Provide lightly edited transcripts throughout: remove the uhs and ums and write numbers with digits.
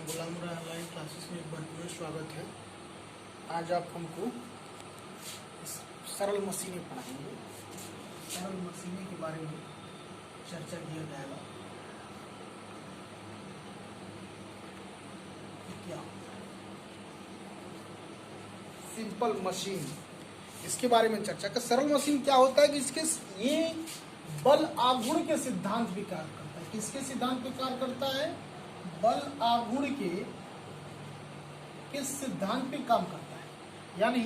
गुलाम online classes में एक बार फिर स्वागत है। आज आप हमको सरल मशीनें पढ़ाएंगे। सरल मशीनें के बारे में चर्चा किया जाएगा। क्या सिंपल मशीन, इसके बारे में चर्चा कर। सरल मशीन क्या होता है कि इसके ये बल आघूर्ण के सिद्धांत भी कार्य करता है। किसके सिद्धांत पे कार्य करता है? बल आघूर्ण के सिद्धांत पे काम करता है। यानी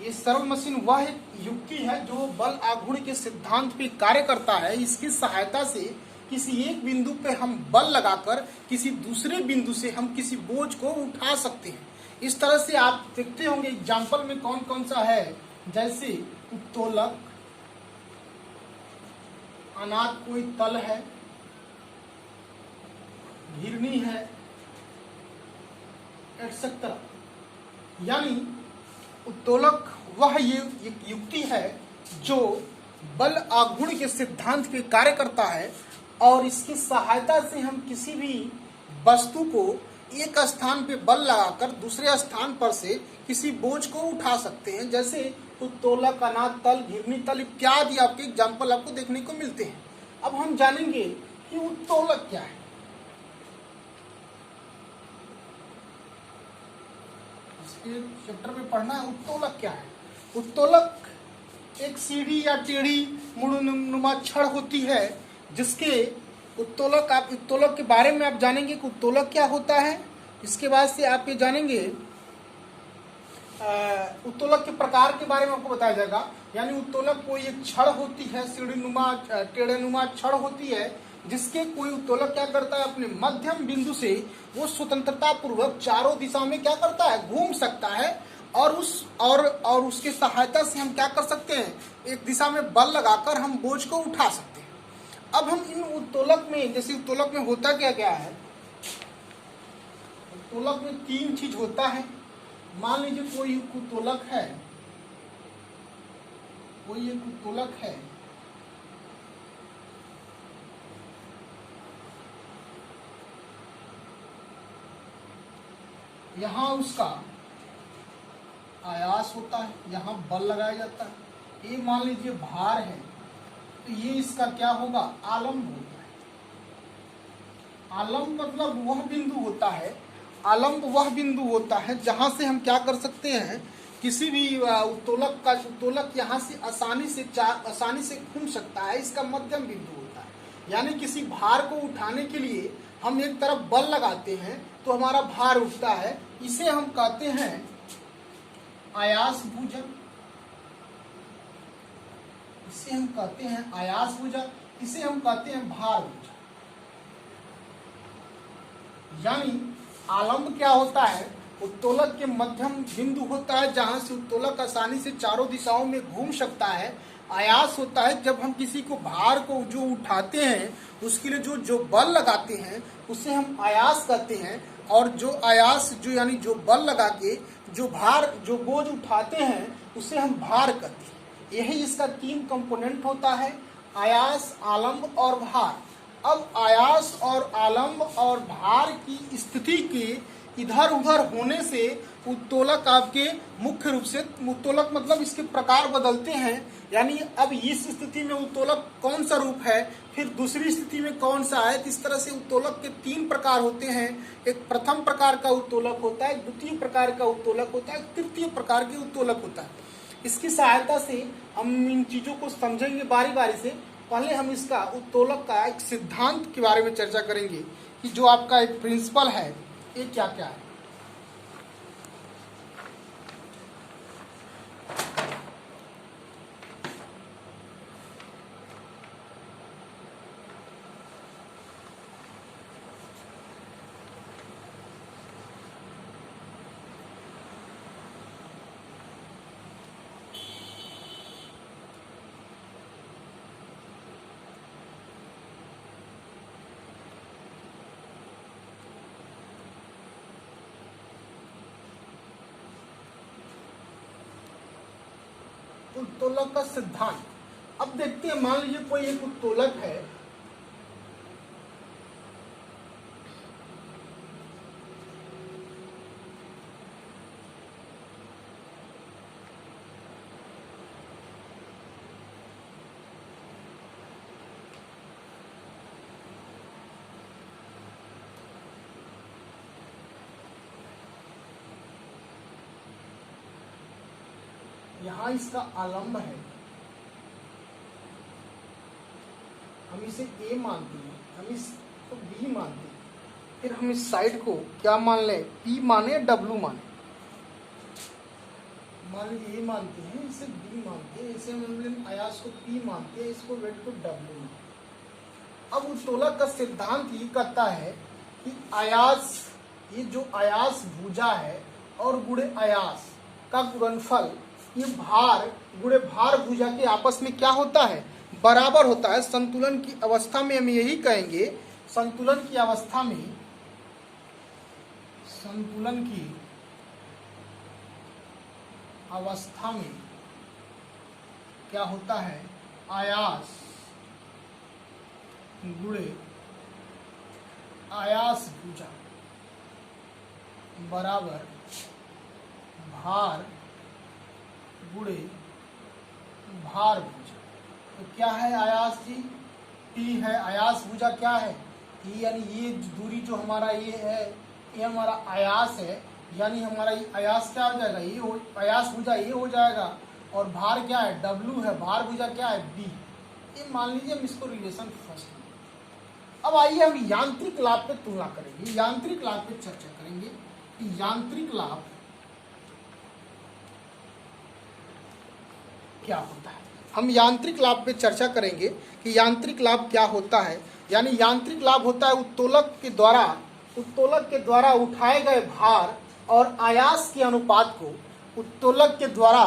ये सरल मशीन वह युक्ति है जो बल आघूर्ण के सिद्धांत पे कार्य करता है। इसकी सहायता से किसी एक बिंदु पे हम बल लगाकर किसी दूसरे बिंदु से हम किसी बोझ को उठा सकते हैं। इस तरह से आप देखते होंगे एग्जाम्पल में कौन कौन सा है, जैसे उत्तोलक, अनाथ कोई तल है, घिरनी है, एटसेट्रा। यानी उत्तोलक वह ये युक्ति है जो बल आघूर्ण के सिद्धांत पे कार्य करता है और इसकी सहायता से हम किसी भी वस्तु को एक स्थान पे बल लगाकर दूसरे स्थान पर से किसी बोझ को उठा सकते हैं। जैसे उत्तोलक, अनाथ तल, घिरनी तल इत्यादि आपके एग्जाम्पल आपको देखने को मिलते हैं। अब हम जानेंगे कि उत्तोलक क्या है। चैप्टर में पढ़ना है उत्तोलक क्या है। उत्तोलक एक सीढ़ी या टेढ़ी मुड़नुमा छड़ होती है जिसके उत्तोलक के बारे में आप जानेंगे कि उत्तोलक क्या होता है। इसके बाद से आप ये जानेंगे उत्तोलक के प्रकार के बारे में आपको बताया जाएगा। यानी उत्तोलक कोई एक छड़ होती है, सीढ़ी नुमा टेढ़ेनुमा छड़ होती है जिसके कोई उत्तोलक क्या करता है, अपने मध्यम बिंदु से वो स्वतंत्रता पूर्वक चारों दिशा में क्या करता है, घूम सकता है और उसके सहायता से हम क्या कर सकते हैं, एक दिशा में बल लगाकर हम बोझ को उठा सकते हैं। अब हम इन उत्तोलक में, जैसे उत्तोलक में होता क्या क्या है, उत्तोलक में तीन चीज होता है। मान लीजिए कोई एक उत्तोलक है, यहाँ उसका आयास होता है, यहाँ बल लगाया जाता है। ये मान लीजिए भार है तो ये इसका क्या होगा, आलम्ब होता है। आलम्ब मतलब वह बिंदु होता है, आलम्ब वह बिंदु होता है जहां से हम क्या कर सकते हैं, किसी भी उत्तोलक यहाँ से आसानी से घूम सकता है। इसका मध्यम बिंदु होता है। यानी किसी भार को उठाने के लिए हम एक तरफ बल लगाते हैं तो हमारा भार उठता है। इसे हम कहते हैं आयास भुजन, इसे हम कहते हैं आयास भुजन, इसे हम कहते हैं भार भुजन। यानी आलम्ब क्या होता है, उत्तोलक के मध्यम बिंदु होता है जहां से उत्तोलक आसानी से चारों दिशाओं में घूम सकता है। आयास होता है जब हम किसी को भार को जो उठाते हैं उसके लिए जो बल लगाते हैं उसे हम आयास कहते हैं। और जो आयास यानी जो बल लगा के जो बोझ उठाते हैं उसे हम भार कहते हैं। यही इसका तीन कंपोनेंट होता है, आयास, आलम्ब और भार। अब आयास और आलम्ब और भार की स्थिति के इधर उधर होने से उत्तोलक आपके मुख्य रूप से, उत्तोलक मतलब इसके प्रकार बदलते हैं। यानी अब इस स्थिति में उत्तोलक कौन सा रूप है, फिर दूसरी स्थिति में कौन सा है। इस तरह से उत्तोलक के तीन प्रकार होते हैं। एक प्रथम प्रकार का उत्तोलक होता है, द्वितीय प्रकार का उत्तोलक होता है, तृतीय प्रकार के उत्तोलक होता है। इसकी सहायता से हम इन चीजों को समझेंगे बारी बारी से। पहले हम इसका उत्तोलक का एक सिद्धांत के बारे में चर्चा करेंगे कि जो आपका एक प्रिंसिपल है ये क्या क्या है। उत्तोलक का सिद्धांत अब देखते हैं। मान लीजिए कोई एक उत्तोलक है, यहाँ इसका आलम्ब है, हम इसे A मानते हैं, हम इसको B मानते हैं, फिर हम इस साइड को क्या मान लें, P माने या W माने। मान लीजिए A मानते हैं, इसे B मानते हैं, इसे हम आयास को P मानते हैं, इसको वेट को W मानते हैं। अब उत्तोलक का सिद्धांत ये कहता है कि आयास, ये जो आयास भुजा है और गुणे आयास का गुणनफल, ये भार गुणे भार भुजा के आपस में क्या होता है, बराबर होता है। संतुलन की अवस्था में हम यही कहेंगे, संतुलन की अवस्था में, संतुलन की अवस्था में क्या होता है, आयास गुणे आयास भुजा बराबर भार गुणे भार भुजा। तो क्या है आयास जी, T है, आयास भुजा क्या है, T, यानी ये दूरी जो हमारा ये है, ये हमारा आयास है, यानी हमारा ये आयास क्या हो जाएगा, ये आयास भुजा ये हो जाएगा, और भार क्या है, W है, भार भुजा क्या है, B। ये मान लीजिए हम इसको रिलेशन फर्स्ट। अब आइए हम यांत्रिक लाभ पे तुलना करेंगे, यांत्रिक लाभ पे चर्चा करेंगे कि यांत्रिक लाभ क्या होता है। हम यांत्रिक लाभ पे चर्चा करेंगे कि यांत्रिक लाभ क्या होता है। यानी यांत्रिक लाभ होता है उत्तोलक के द्वारा उठाए गए भार और आयास के अनुपात को, उत्तोलक के द्वारा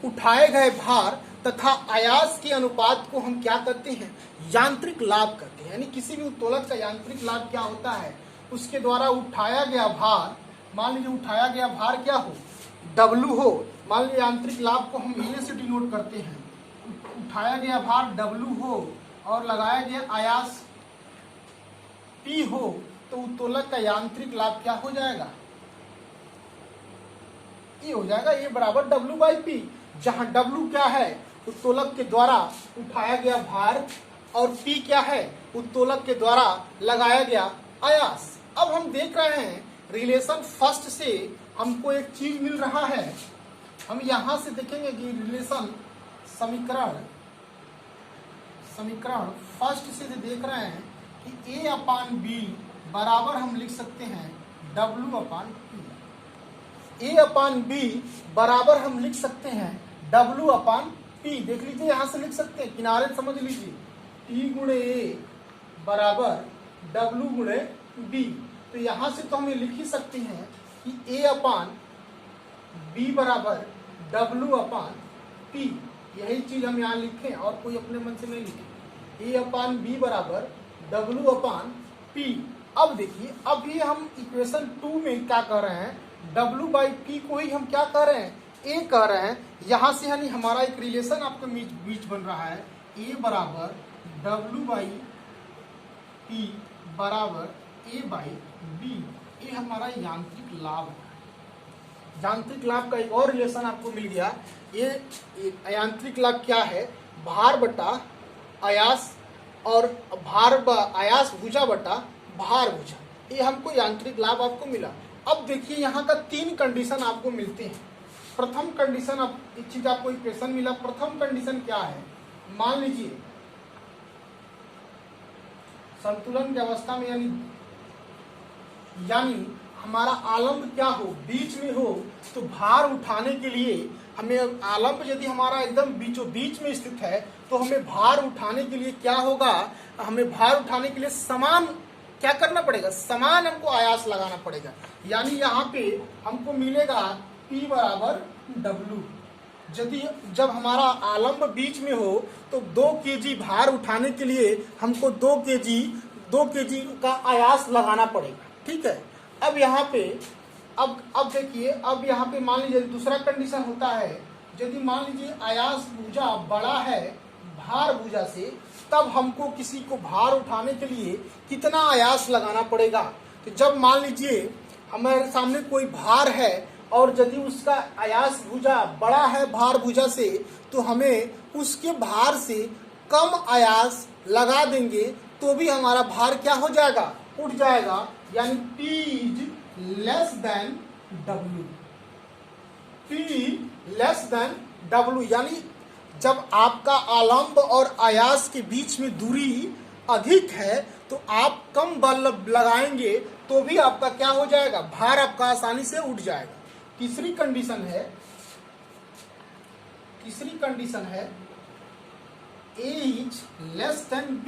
उठाए गए भार तथा आयास के अनुपात को हम क्या करते हैं, यांत्रिक लाभ करते हैं। यानी किसी भी उत्तोलक का यांत्रिक लाभ क्या होता है, उसके द्वारा उठाया गया भार, मान लीजिए उठाया गया भार क्या हो, W हो, मान लीजिए यांत्रिक लाभ को हम A से डिनोट करते हैं, उठाया गया भार W हो और लगाया गया आयास P हो, तो उत्तोलक का यांत्रिक लाभ क्या हो जाएगा, ये हो जाएगा A बराबर W/P, जहां W क्या है, उत्तोलक के द्वारा उठाया गया भार, और P क्या है, उत्तोलक के द्वारा लगाया गया आयास। अब हम देख रहे हैं रिलेशन फर्स्ट से हमको एक चीज मिल रहा है, हम यहां से देखेंगे कि रिलेशन समीकरण फर्स्ट से देख रहे हैं कि A/B बराबर हम लिख सकते हैं W/P, A/B बराबर हम लिख सकते हैं W/P। देख लीजिए यहां से लिख सकते हैं, किनारे समझ लीजिए, T गुणे A बराबर W गुणे B। तो यहां से तो हम ये लिख ही सकते हैं कि A/B बराबर W/P। यही चीज हम यहाँ लिखें और कोई अपने मन से नहीं लिखे, A/B बराबर W/P। अब देखिए, अभी हम इक्वेशन 2 में क्या कर रहे हैं, W/P को ही हम क्या कर रहे हैं, A कह रहे हैं। यहां से यानी हमारा एक रिलेशन आपके बीच बन रहा है, A बराबर W/P बराबर A/B। ये हमारा यांत्रिक लाभ है। यांत्रिक लाभ का एक और रिलेशन आपको मिल गया। ये यांत्रिक लाभ क्या है, भार बटा आयास और आयास भुजा बटा भार भुजा, ये हमको यांत्रिक लाभ आपको मिला। अब देखिए यहाँ का 3 कंडीशन आपको मिलते हैं। प्रथम कंडीशन, अब एक चीज आपको इक्वेशन मिला, प्रथम कंडीशन क्या है, मान लीजिए संतुलन की अवस्था में यानी हमारा आलम्ब क्या हो, बीच में हो, तो भार उठाने के लिए हमें, आलम्ब यदि हमारा एकदम बीच में स्थित है, तो हमें भार उठाने के लिए क्या होगा, हमें भार उठाने के लिए समान क्या करना पड़ेगा, समान हमको आयास लगाना पड़ेगा। यानी यहाँ पे हमको मिलेगा P बराबर W। जब हमारा आलम्ब बीच में हो तो 2 kg भार उठाने के लिए हमको 2 kg का आयास लगाना पड़ेगा, ठीक है। अब यहाँ पे अब देखिए, अब यहाँ पे मान लीजिए दूसरा कंडीशन होता है, यदि मान लीजिए आयास भुजा बड़ा है भार भुजा से, तब हमको किसी को भार उठाने के लिए कितना आयास लगाना पड़ेगा। तो जब मान लीजिए हमारे सामने कोई भार है और यदि उसका आयास भुजा बड़ा है भार भुजा से, तो हमें उसके भार से कम आयास लगा देंगे तो भी हमारा भार क्या हो जाएगा, उठ जाएगा। यानी P is less than W, P less than W, यानी जब आपका आलंब और आयास के बीच में दूरी अधिक है तो आप कम बल लगाएंगे तो भी आपका क्या हो जाएगा, भार आपका आसानी से उठ जाएगा। तीसरी कंडीशन है A is less than B।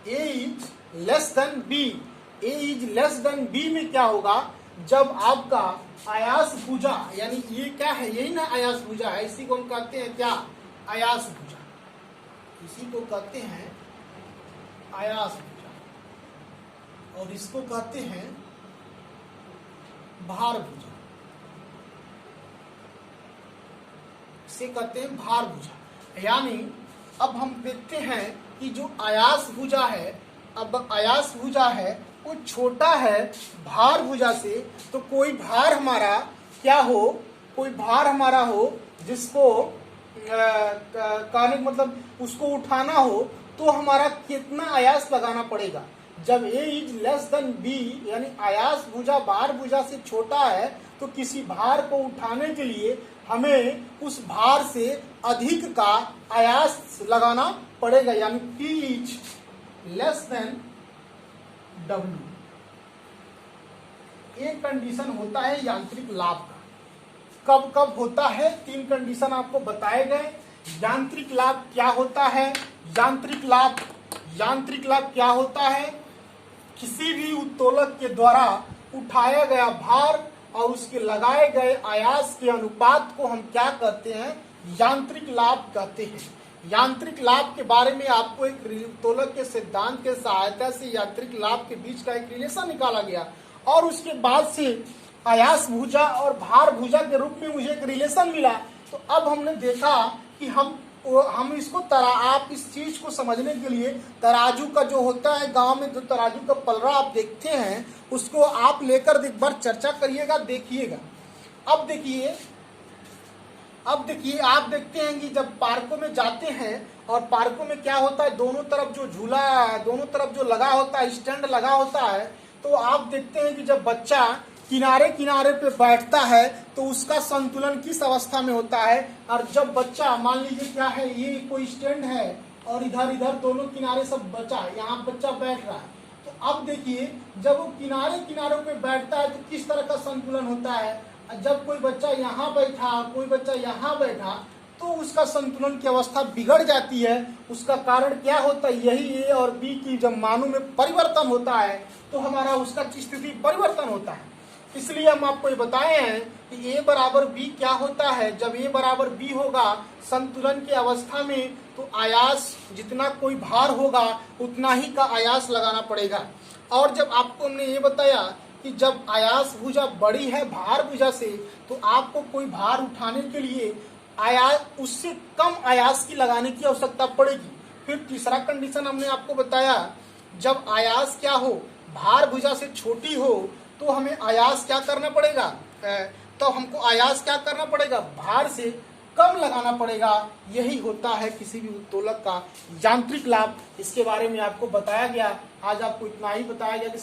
A is less than B। A is less than B में क्या होगा, जब आपका आयास भुजा, यानी ये क्या है, यही ना आयास भुजा है, इसी को हम कहते हैं क्या, आयास भुजा, इसी को कहते हैं आयास भुजा, और इसको कहते हैं भार भुजा, इसे कहते हैं भार भुजा। यानी अब हम देखते हैं कि जो आयास भुजा है, अब आयास भुजा है वो छोटा है भार भुजा से, तो कोई भार हमारा क्या हो, कोई भार हमारा हो जिसको कहने मतलब उसको उठाना हो तो हमारा कितना आयास लगाना पड़ेगा। जब A is less than B, यानी आयास भुजा भार भुजा से छोटा है, तो किसी भार को उठाने के लिए हमें उस भार से अधिक का आयास लगाना पड़ेगा, यानी P is less than W। एक कंडीशन होता है यांत्रिक लाभ का। कब कब होता है, 3 कंडीशन आपको बताए गए। यांत्रिक लाभ क्या होता है, यांत्रिक लाभ क्या होता है, किसी भी उत्तोलक के द्वारा उठाया गया भार और उसके लगाए गए आयास के अनुपात को हम क्या कहते हैं, यांत्रिक लाभ कहते हैं। यांत्रिक लाभ के बारे में आपको एक उत्तोलक के सिद्धांत के सहायता से यांत्रिक लाभ के बीच का एक रिलेशन निकाला गया, और उसके बाद से आयास भुजा और भार भुजा के रूप में मुझे एक रिलेशन मिला। तो अब हमने देखा कि हम इसको आप इस चीज को समझने के लिए तराजू का जो होता है गांव में, जो तराजू का पलड़ा आप देखते हैं, उसको आप लेकर एक बार चर्चा करिएगा, देखिएगा। अब देखिए आप देखते हैं कि जब पार्कों में जाते हैं और पार्कों में क्या होता है, दोनों तरफ जो झूला, दोनों तरफ जो लगा होता है, स्टैंड लगा होता है, तो आप देखते हैं कि जब बच्चा किनारे किनारे पे बैठता है तो उसका संतुलन किस अवस्था में होता है, और जब बच्चा मान लीजिए क्या है, ये कोई स्टैंड है और इधर दोनों किनारे सब बचा, यहाँ बच्चा बैठ रहा है, तो अब देखिए जब वो किनारों पे बैठता है तो किस तरह का संतुलन होता है। जब कोई बच्चा यहाँ बैठा, कोई बच्चा यहाँ बैठा, तो उसका संतुलन की अवस्था बिगड़ जाती है। उसका कारण क्या होता है, यही A और B की जब मानों में परिवर्तन होता है तो हमारा उसका स्थिति परिवर्तन होता है। इसलिए हम आपको ये बताए हैं कि A बराबर B क्या होता है। जब A बराबर B होगा संतुलन की अवस्था में, तो आयास जितना कोई भार होगा उतना ही का आयास लगाना पड़ेगा। और जब आपको हमने ये बताया कि जब आयास भुजा बड़ी है भार भुजा से, तो आपको कोई भार उठाने के लिए आयास उससे कम आयास की लगाने की आवश्यकता पड़ेगी। फिर तीसरा कंडीशन हमने आपको बताया, जब आयास क्या हो, भार भुजा से छोटी हो, तो हमें आयास क्या करना पड़ेगा, तो हमको आयास क्या करना पड़ेगा, भार से कम लगाना पड़ेगा। यही होता है किसी भी उत्तोलक का यांत्रिक लाभ। इसके बारे में आपको बताया गया। आज आपको इतना ही बताया गया कि